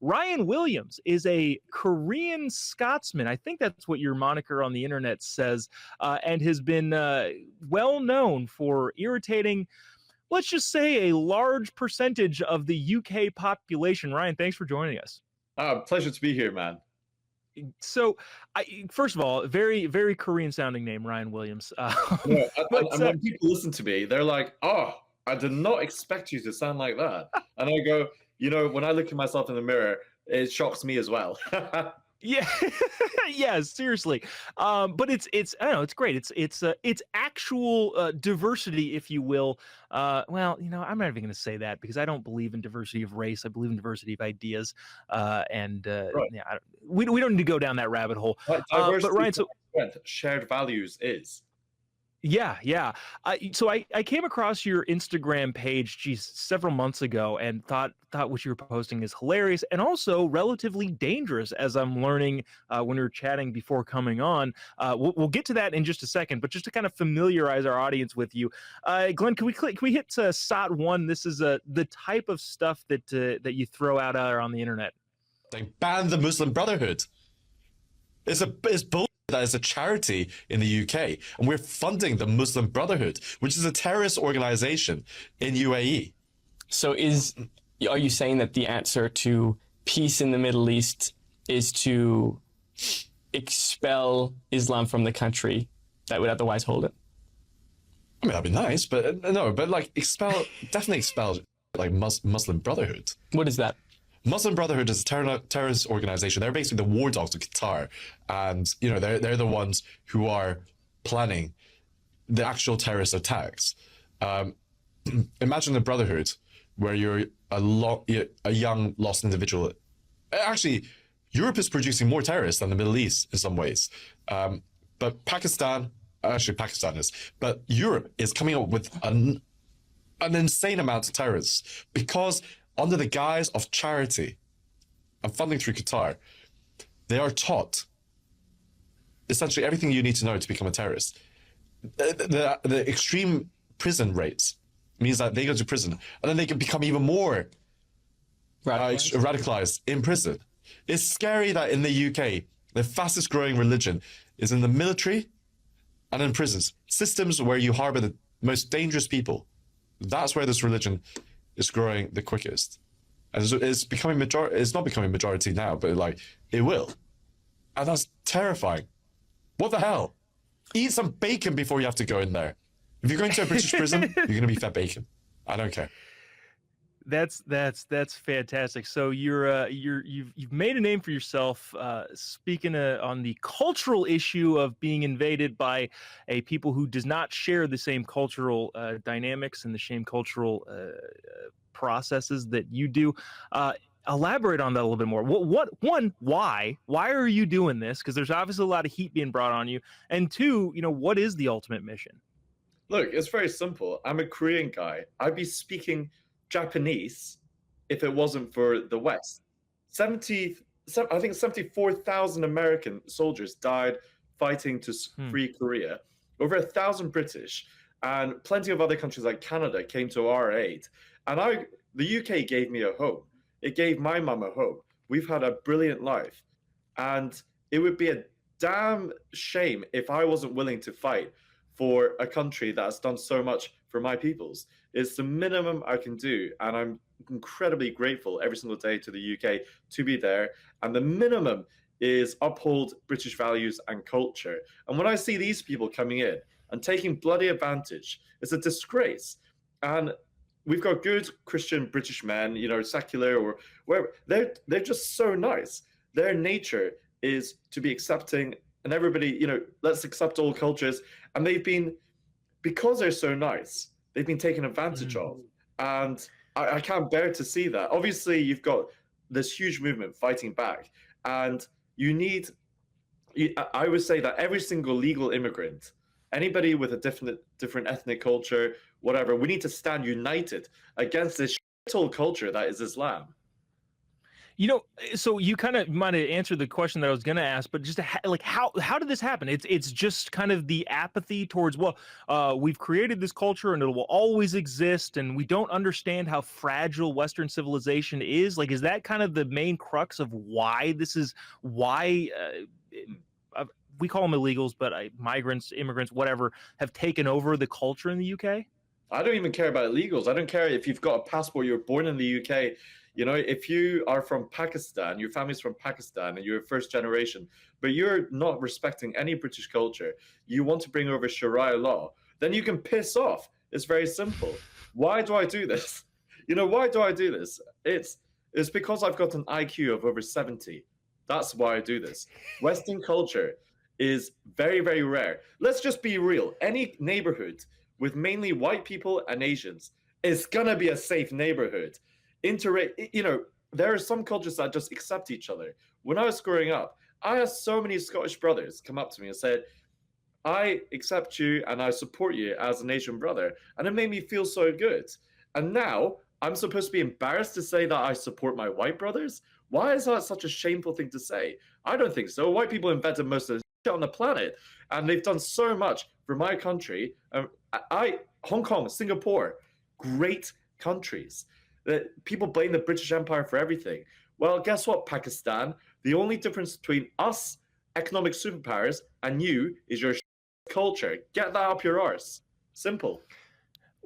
Ryan Williams is a Korean Scotsman. I think that's what your moniker on the internet says, and has been well known for irritating, let's just say, a large percentage of the UK population. Ryan, thanks for joining us. Pleasure to be here, man. So, first of all, very, very Korean sounding name, Ryan Williams. Yeah, and when people listen to me, they're like, "Oh, I did not expect you to sound like that." And I go, when I look at myself in the mirror, it shocks me as well. Yeah, yeah, seriously. But it's I don't know, it's great. It's actual diversity, if you will. Well, I'm not even going to say that because I don't believe in diversity of race. I believe in diversity of ideas. And Right. yeah, we don't need to go down that rabbit hole. Diversity But Ryan, so shared values is. yeah. So I came across your Instagram page, geez, several months ago, and thought what you were posting is hilarious and also relatively dangerous, as I'm learning when we were chatting before coming on. We'll get to that in just a second, but just to kind of familiarize our audience with you, Glenn, can we hit SOT1? This is the type of stuff that you throw out there on the internet. They banned the Muslim Brotherhood. It's bull. That is a charity in the UK, and we're funding the Muslim Brotherhood, which is a terrorist organization in UAE. So are you saying that the answer to peace in the Middle East is to expel Islam from the country that would otherwise hold it? I mean, that'd be nice, but no, but like definitely expel like Muslim Brotherhood. What is that? Muslim Brotherhood is a terrorist organization. They're basically the war dogs of Qatar, and they're the ones who are planning the actual terrorist attacks. Imagine the Brotherhood, where you're a young lost individual. Actually, Europe is producing more terrorists than the Middle East in some ways, but Pakistan is, but Europe is coming up with an insane amount of terrorists because, under the guise of charity and funding through Qatar, they are taught essentially everything you need to know to become a terrorist. The extreme prison rates means that they go to prison and then they can become even more radicalized in prison. It's scary that in the UK, the fastest growing religion is in the military and in prisons, systems where you harbor the most dangerous people. That's where this religion is growing the quickest, and it's becoming majority. It's not becoming majority now, but like it will, and that's terrifying. What the hell? Eat some bacon before you have to go in there. If you're going to a British prison, you're going to be fed bacon. I don't care. That's fantastic. So you've made a name for yourself, speaking on the cultural issue of being invaded by a people who does not share the same cultural dynamics and the same cultural processes that you do. Elaborate on that a little bit more. Why are you doing this? Because there's obviously a lot of heat being brought on you. And two, what is the ultimate mission? Look, it's very simple. I'm a Korean guy. I'd be speaking Japanese if it wasn't for the West. I think 74,000 American soldiers died fighting to free Korea. Over 1,000 British and plenty of other countries like Canada came to our aid. And the UK gave me a home. It gave my mum a home. We've had a brilliant life. And it would be a damn shame if I wasn't willing to fight for a country that has done so much for my peoples. It's the minimum I can do, and I'm incredibly grateful every single day to the UK to be there. And the minimum is uphold British values and culture. And when I see these people coming in and taking bloody advantage, it's a disgrace. And we've got good Christian British men, secular or wherever. They're just so nice. Their nature is to be accepting, and everybody, let's accept all cultures. And because they're so nice, they've been taken advantage of. And I can't bear to see that. Obviously, you've got this huge movement fighting back. And I would say that every single legal immigrant, anybody with a different ethnic culture, whatever, we need to stand united against this shithole culture that is Islam. So you kind of might have answered the question that I was going to ask, but just like how did this happen? It's just kind of the apathy towards, well, we've created this culture and it will always exist, and we don't understand how fragile Western civilization is. Like, is that kind of the main crux of why this is why we call them illegals, but migrants, immigrants, whatever, have taken over the culture in the UK? I don't even care about illegals. I don't care if you've got a passport, you're born in the UK. You know, if you are from Pakistan, your family's from Pakistan, and you're first generation, but you're not respecting any British culture, you want to bring over Sharia law, then you can piss off. It's very simple. Why do I do this? Why do I do this? It's because I've got an IQ of over 70. That's why I do this. Western culture is very, very rare. Let's just be real. Any neighborhood with mainly white people and Asians is gonna be a safe neighborhood. There are some cultures that just accept each other. When I was growing up, I had so many Scottish brothers come up to me and said, I accept you and I support you as an Asian brother. And it made me feel so good. And now I'm supposed to be embarrassed to say that I support my white brothers? Why is that such a shameful thing to say? I don't think so. White people invented most of the shit on the planet, and they've done so much for my country. Hong Kong, Singapore, great countries. People blame the British Empire for everything. Well, guess what, Pakistan? The only difference between us, economic superpowers, and you is your culture. Get that up your arse. Simple.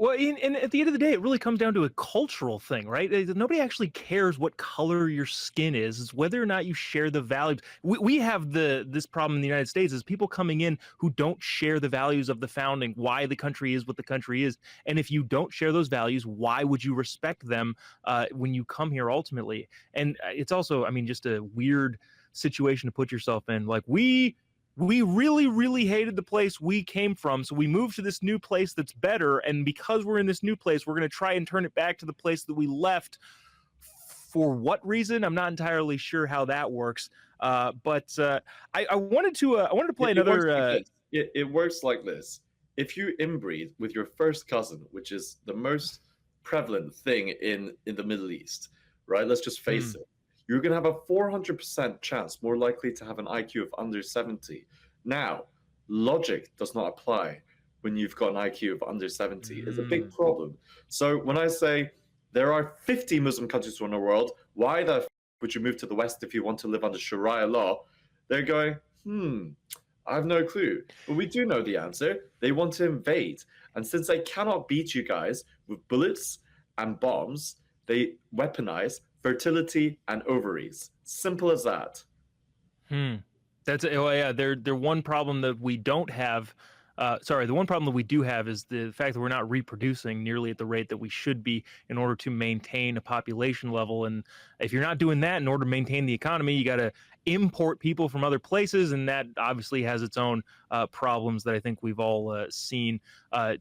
Well, and at the end of the day, it really comes down to a cultural thing, right? Nobody actually cares what color your skin is. It's whether or not you share the values. We have this problem in the United States is people coming in who don't share the values of the founding, why the country is what the country is. And if you don't share those values, why would you respect them when you come here ultimately? And it's also, I mean, just a weird situation to put yourself in. Like, we really, really hated the place we came from. So we moved to this new place that's better. And because we're in this new place, we're going to try and turn it back to the place that we left. For what reason? I'm not entirely sure how that works. But I wanted to play another. It works like this. If you inbreed with your first cousin, which is the most prevalent thing in the Middle East, right? Let's just face it. You're going to have a 400% chance more likely to have an IQ of under 70. Now, logic does not apply when you've got an IQ of under 70. It's a big problem. So when I say there are 50 Muslim countries around the world, why the would you move to the West if you want to live under Sharia law? They're going, I have no clue. But we do know the answer. They want to invade. And since they cannot beat you guys with bullets and bombs, they weaponize fertility and ovaries. Simple as that. That's they're one problem that we don't have. The one problem that we do have is the fact that we're not reproducing nearly at the rate that we should be in order to maintain a population level. And if you're not doing that in order to maintain the economy, you got to import people from other places, and that obviously has its own problems that I think we've all seen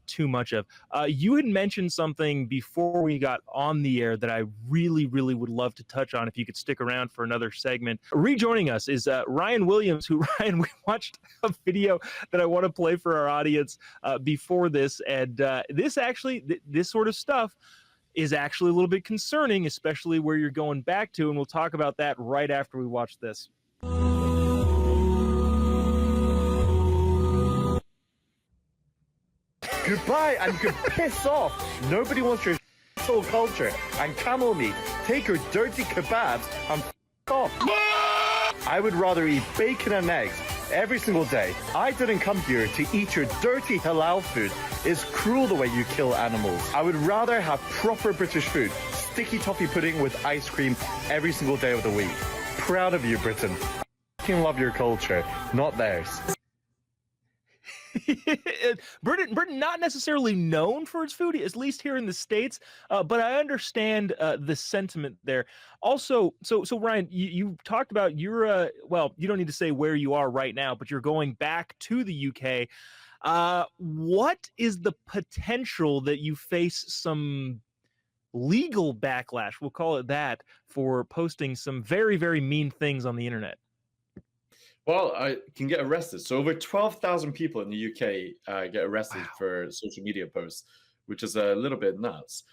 too much of. You had mentioned something before we got on the air that I really, really would love to touch on if you could stick around for another segment. Rejoining us is Ryan Williams, who, Ryan, we watched a video that I want to play for our audience before this, and this sort of stuff is actually a little bit concerning, especially where you're going back to, and we'll talk about that right after we watch this. Goodbye, and you can piss off. Nobody wants your soul culture and camel meat. Take your dirty kebabs and off. I would rather eat bacon and eggs every single day. I didn't come here to eat your dirty halal food. It's cruel the way you kill animals. I would rather have proper British food, sticky toffee pudding with ice cream every single day of the week. Proud of you, Britain. I love your culture, not theirs. Britain not necessarily known for its food, at least here in the States, but I understand the sentiment there. Also, so Ryan, you talked about your you don't need to say where you are right now, but you're going back to the UK. What is the potential that you face some legal backlash, we'll call it that, for posting some very, very mean things on the internet? Well, I can get arrested. So over 12,000 people in the UK get arrested for social media posts, which is a little bit nuts.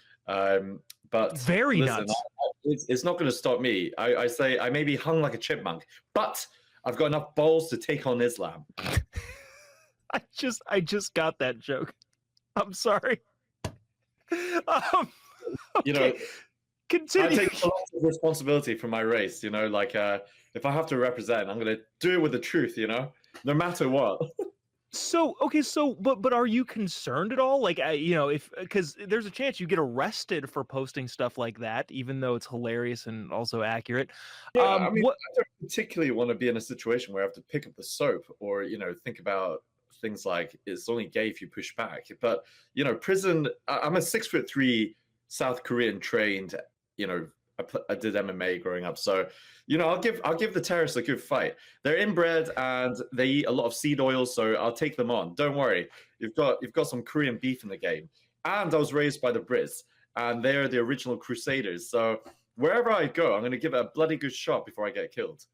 But Very listen, nuts. it's not going to stop me. I say I may be hung like a chipmunk, but I've got enough balls to take on Islam. I just got that joke. I'm sorry. You know, Okay, I continue. take a lot of responsibility for my race. You know, like if I have to represent, I'm going to do it with the truth. You know, no matter what. So okay, but are you concerned at all? Like, if because there's a chance you get arrested for posting stuff like that, even though it's hilarious and also accurate. Yeah, I mean, What? I don't particularly want to be in a situation where I have to pick up the soap or, think about things like it's only gay if you push back. But, prison, I'm a 6'3" South Korean trained, I did MMA growing up. So, I'll give the terrorists a good fight. They're inbred and they eat a lot of seed oil, so I'll take them on. Don't worry. You've got some Korean beef in the game. And I was raised by the Brits, and they're the original crusaders. So wherever I go, I'm going to give it a bloody good shot before I get killed.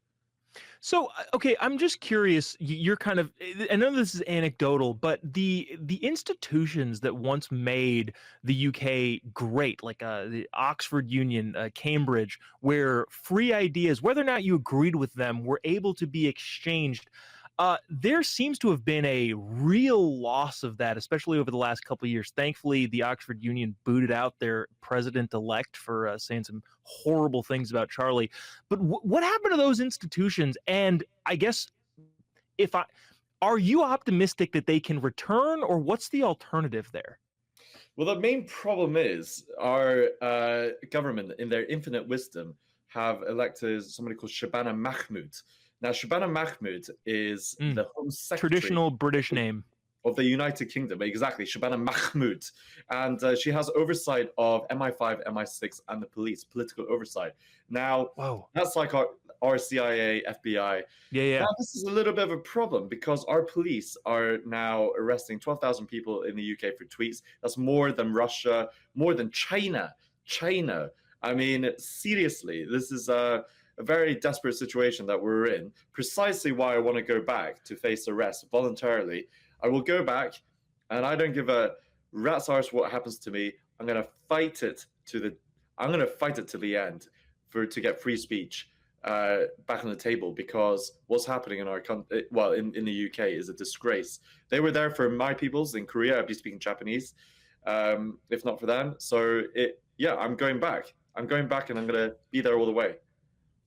So okay, I'm just curious. You're kind of. I know this is anecdotal, but the institutions that once made the UK great, like the Oxford Union, Cambridge, where free ideas, whether or not you agreed with them, were able to be exchanged. There seems to have been a real loss of that, especially over the last couple of years. Thankfully, the Oxford Union booted out their president-elect for saying some horrible things about Charlie. But what happened to those institutions? And I guess are you optimistic that they can return, or what's the alternative there? Well, the main problem is our government, in their infinite wisdom, have elected somebody called Shabana Mahmood. Now, Shabana Mahmood is the Home Secretary Traditional British name of the United Kingdom. Exactly, Shabana Mahmood. And she has oversight of MI5, MI6, and the police, political oversight. Now, Whoa. That's like our CIA, FBI. Yeah. Now, this is a little bit of a problem because our police are now arresting 12,000 people in the UK for tweets. That's more than Russia, more than China. I mean, seriously, this is a very desperate situation that we're in. Precisely why I want to go back to face arrest voluntarily. I will go back, and I don't give a rat's arse what happens to me. I'm going to fight it to the end to get free speech back on the table, because what's happening in our country, in the UK, is a disgrace. They were there for my peoples in Korea. I'd be speaking Japanese, if not for them. So I'm going back. I'm going back, and I'm going to be there all the way.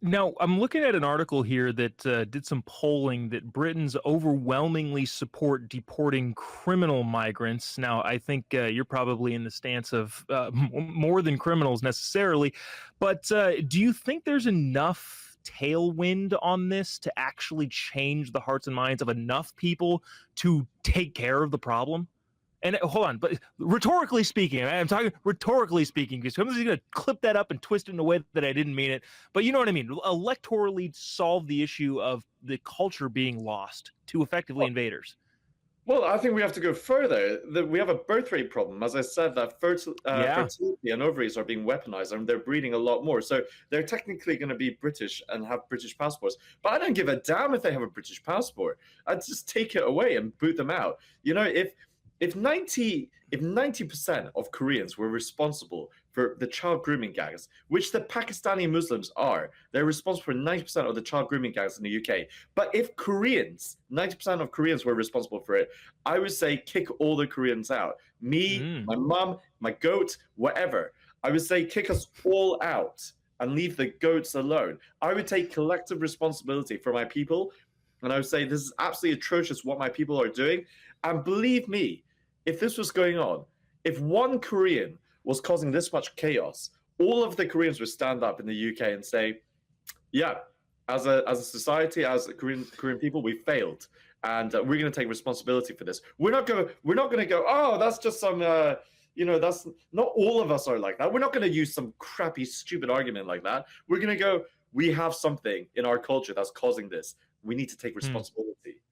Now, I'm looking at an article here that did some polling that Britons overwhelmingly support deporting criminal migrants. Now, I think you're probably in the stance of more than criminals necessarily, but do you think there's enough tailwind on this to actually change the hearts and minds of enough people to take care of the problem? And hold on, but rhetorically speaking, I'm talking rhetorically speaking, because somebody's going to clip that up and twist it in a way that I didn't mean it. But you know what I mean? Electorally solve the issue of the culture being lost to effectively invaders. Well, I think we have to go further. We have a birth rate problem. As I said, that fertility and ovaries are being weaponized, and they're breeding a lot more. So they're technically going to be British and have British passports. But I don't give a damn if they have a British passport. I'd just take it away and boot them out. If 90% of Koreans were responsible for the child grooming gangs, which the Pakistani Muslims are, they're responsible for 90% of the child grooming gangs in the UK. But if 90% of Koreans were responsible for it, I would say kick all the Koreans out. Me, my mom, my goat, whatever. I would say kick us all out and leave the goats alone. I would take collective responsibility for my people, and I would say this is absolutely atrocious what my people are doing. And believe me, if this was going on, if one Korean was causing this much chaos, all of the Koreans would stand up in the UK and say, yeah, as a society, as Korean people, we failed, and we're going to take responsibility for this. We're not going to go, oh, that's just some, that's not all of us are like that. We're not going to use some crappy, stupid argument like that. We're going to go, we have something in our culture that's causing this. We need to take responsibility.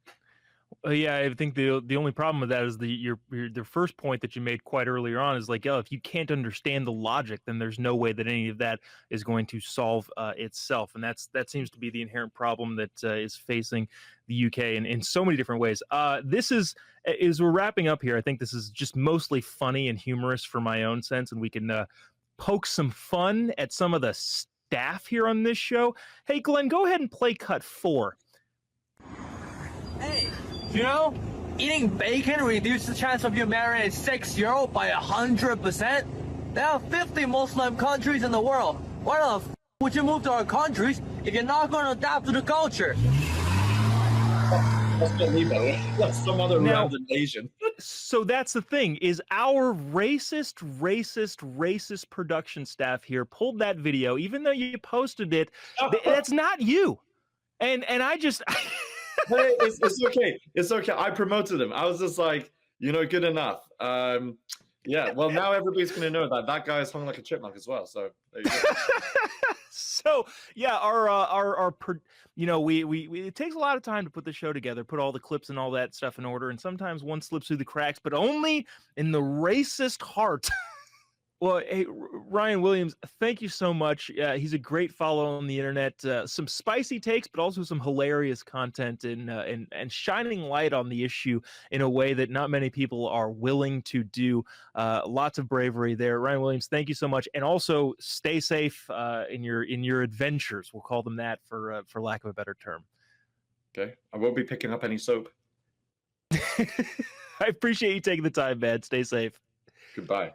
Yeah, I think the only problem with that is the first point that you made quite earlier on is like, if you can't understand the logic, then there's no way that any of that is going to solve itself, and that seems to be the inherent problem that is facing the UK in so many different ways. This is, as we're wrapping up here, I think this is just mostly funny and humorous for my own sense, and we can poke some fun at some of the staff here on this show. Hey, Glenn, go ahead and play cut 4. Hey, you know, eating bacon reduces the chance of you marrying a 6-year-old by 100%. There are 50 Muslim countries in the world. Why the f would you move to our countries if you're not going to adapt to the culture? That's not me, by the way. That's some other Now- random Asian. So that's the thing, is our racist production staff here pulled that video, even though you posted it, that's not you. And I just Hey, it's okay. It's okay. I promoted him. I was just like, you know, good enough. Yeah. Well, now everybody's gonna know that guy is hung like a chipmunk as well. So there you go. So yeah, you know, we it takes a lot of time to put the show together, put all the clips and all that stuff in order, and sometimes one slips through the cracks, but only in the racist heart. Well, hey, Ryan Williams, thank you so much. He's a great follow on the internet. Some spicy takes, but also some hilarious content and shining light on the issue in a way that not many people are willing to do. Lots of bravery there. Ryan Williams, thank you so much. And also stay safe in your adventures. We'll call them that for lack of a better term. Okay. I won't be picking up any soap. I appreciate you taking the time, man. Stay safe. Goodbye.